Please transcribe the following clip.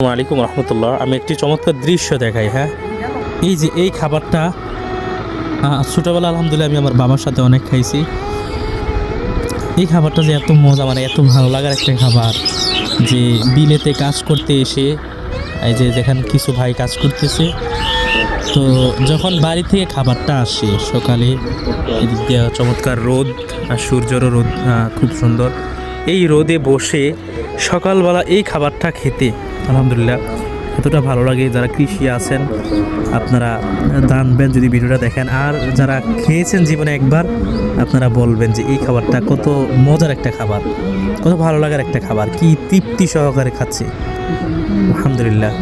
আসসালামু আলাইকুম রহমতুল্লাহ। আমি একটি চমৎকার দৃশ্য দেখাই। হ্যাঁ, এই যে এই খাবারটা ছোটোবেলা আলহামদুলিল্লাহ আমি আমার বাবার সাথে অনেক খাইছি। এই খাবারটা যে এত মজা, মানে এত ভালো লাগার একটা খাবার, যে বিলেতে কাজ করতে এসে এই যে যেখানে কিছু ভাই কাজ করতেছে, তো যখন বাড়ি থেকে খাবারটা আসে সকালে, এদিক দিয়ে চমৎকার রোদ আর সূর্যেরও রোদ খুব সুন্দর। এই রোদে বসে সকালবেলা এই খাবারটা খেতে আলহামদুলিল্লাহ এতটা ভালো লাগে। যারা কৃষি আছেন আপনারা জানবেন যদি ভিডিওটা দেখেন, আর যারা খেয়েছেন জীবনে একবার আপনারা বলবেন যে এই খাবারটা কত মজার একটা খাবার, কত ভালো লাগার একটা খাবার, কি তৃপ্তি সহকারে খাচ্ছি আলহামদুলিল্লাহ।